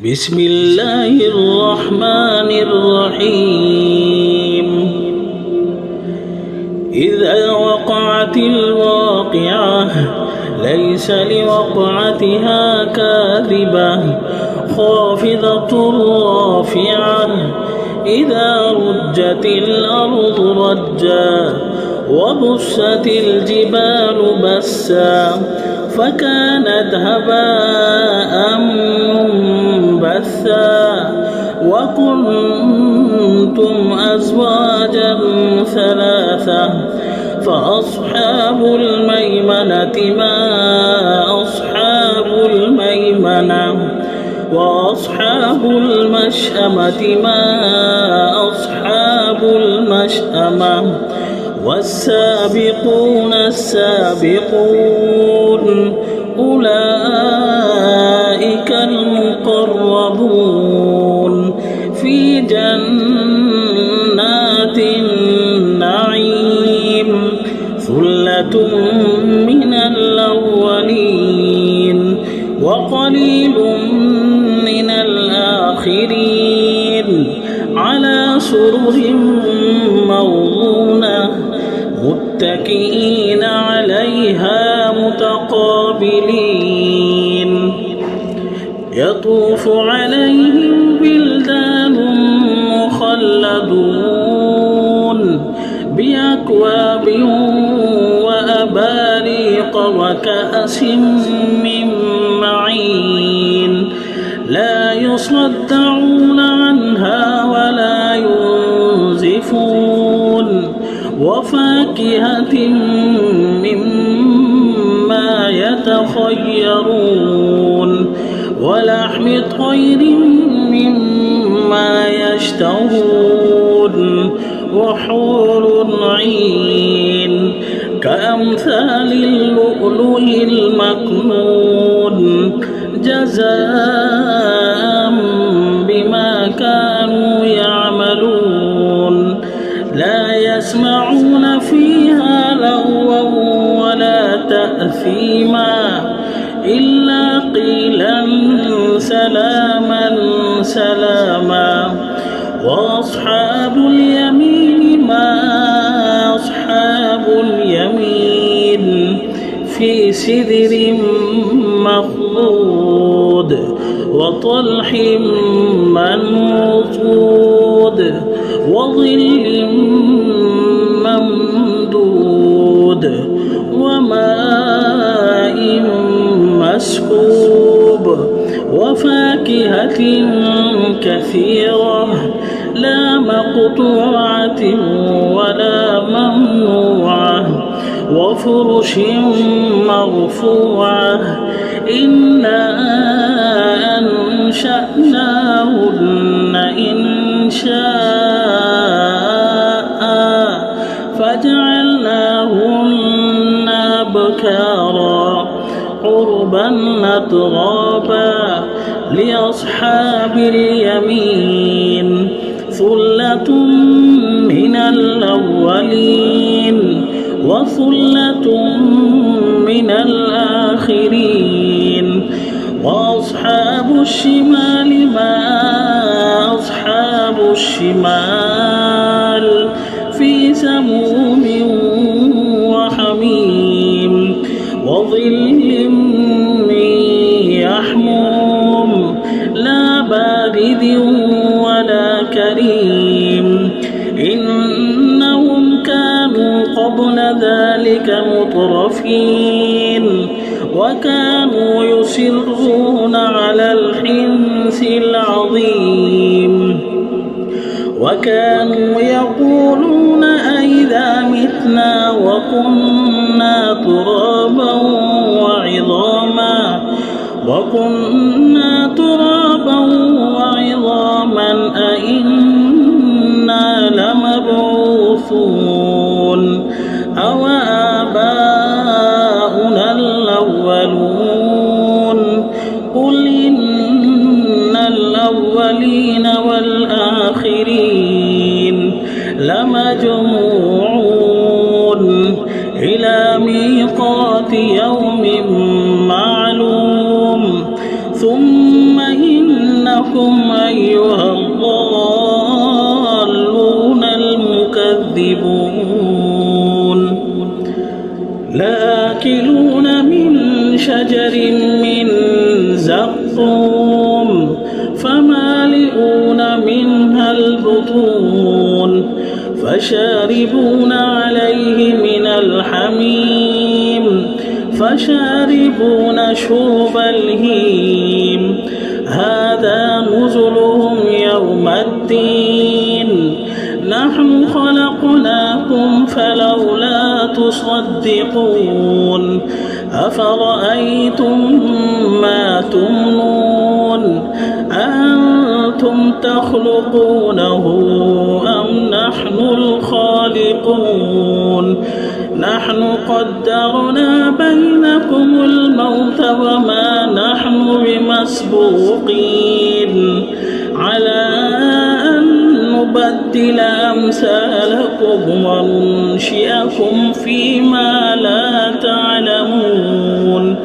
بسم الله الرحمن الرحيم. إذا وقعت الواقعة ليس لوقعتها كاذبة خافضة رافعة إذا رجت الأرض رجا وبست الجبال بسا فكانت هباء منبثا وكنتم أزواجا ثلاثة فأصحاب الميمنة ما أصحاب الميمنة وأصحاب المشأمة ما أصحاب المشأمة والسابقون السابقون أولئك المقربون في جنات النعيم ثلة من الأولين وقليل من الآخرين على سرر موضونة متكئين عليها متقابلين يطوف عليهم بلدان مخلدون بأكواب وأباريق وكأس من معين لا يصدعون عنها ولا ينزفون وفاكهة مما يتخيرون ولحم طير مما يشتهون وحور عين كأمثال اللؤلؤ المكنون جزاء بما كانوا يعملون لا يسمعون فيها لغوا ولا تأثيما إلا قيلا سلاما سلاما وأصحاب اليمين ما أصحاب اليمين في سدر مخضود وطلح منضود وظل ممدود وماء مسكوب وفاكهة كثيرة لا مقطوعة ولا ممنوعة وفرش مرفوعة إنا أنشأناهن إنشاء فجعلناهن أبكارا عربا أترابا لأصحاب اليمين ثلة من الأولين وثلة من الآخرين وأصحاب الشمال ما أصحاب الشمال في سموم وحميم وظل من يحموم لا بارد ولا كريم إنهم كانوا قبل ذلك مترفين وكانوا يصرون على الحنث العظيم وكانوا يقولون أئذا متنا وكنا ترابا وعظاما أئنا لمبعوثون أو آباؤنا الأولون قل إن الأولين والآخرين لمجموعون إلى ميقات يوم معلوم ثم إن بينكم أيها الضالون المكذبون لآكلون من شجر من زقوم فمالئون منها البطون فشاربون عليه من الحميم فشاربون شرب الهيم هذا نزلهم يوم الدين نحن خلقناكم فلولا تصدقون أفرأيتم ما تمنون أأنتم تخلقونه أم نحن الخالقون نحن قدرنا بينكم الموت وما نحن بمسبوقين على أن نبدل أمثالكم وننشئكم فيما لا تعلمون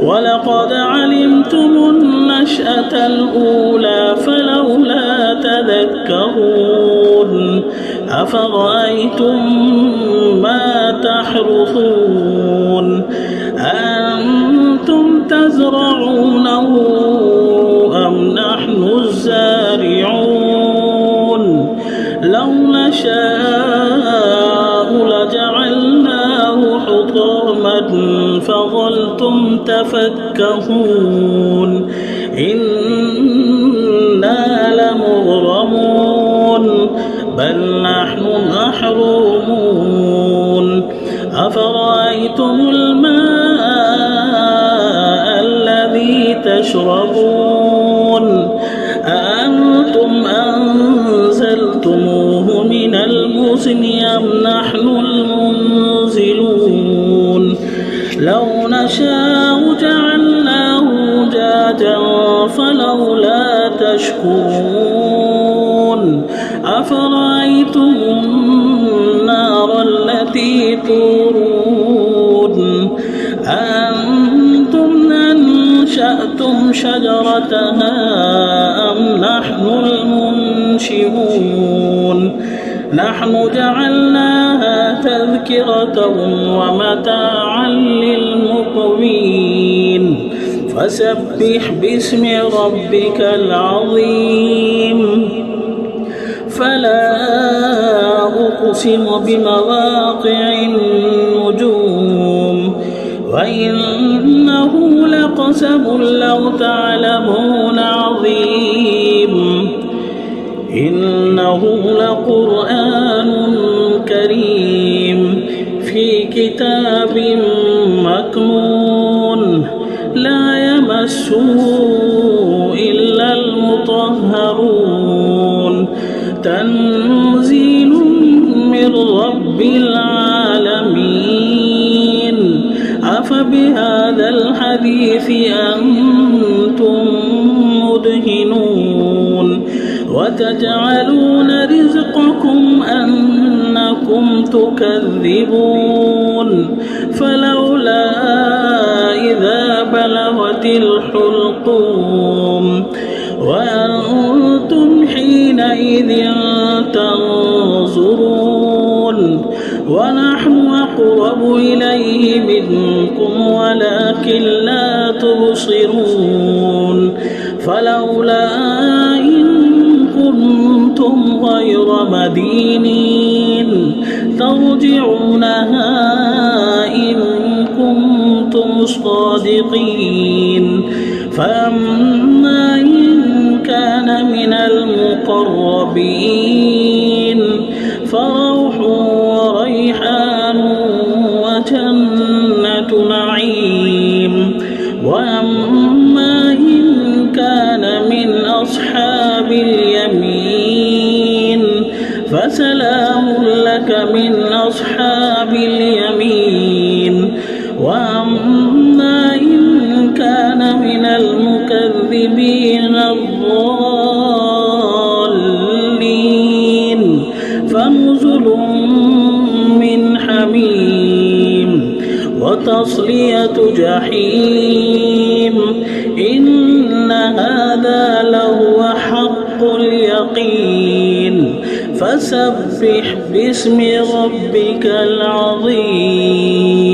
ولقد علمتم النشأة الأولى فلولا تذكرون أفرأيتم ما تحرثون أنتم تزرعونه أم نحن الزارعون لو نشاء لجعلناه حطاما فظلتم تفكهون إنا لمغرمون بل نحن محرومون أفرأيتم الماء الذي تشربون أأنتم أنزلتموه من المزن أم نحن المنزلون لو نشاء جعلناه جاجا فلولا تشكرون أفرأيتم النار التي تورون أأنتم أنشأتم شجرتها أم نحن المنشئون نحن جعلناها تذكرة ومتاعا للمقوين فسبح باسم ربك العظيم فلا أقسم بمواقع النجوم وإنه لقسم لو تعلمون عظيم إنه لقرآن كريم في كتاب مكنون لا يمسه إلا المطهرون تنزيل من رب العالمين أفبهذا الحديث أنتم مدهنون وتجعلون رزقكم أنكم تكذبون فلولا إذا بلغت الحلقوم وأنتم حينئذ تنظرون ونحن أقرب إليه منكم ولكن لا تبصرون فلولا إن كنتم غير مدينين ترجعونها إن كنتم صادقين فأما إن كان من المقربين فروح وريحان وجنة نعيم وأما إن كان من أصحاب اليمين فسلام لك من أصحاب اليمين وأما إن كان من المكذبين الضالين فنزل من حميم وتصلية جحيم إن هذا لهو حق اليقين فسبح باسم ربك العظيم.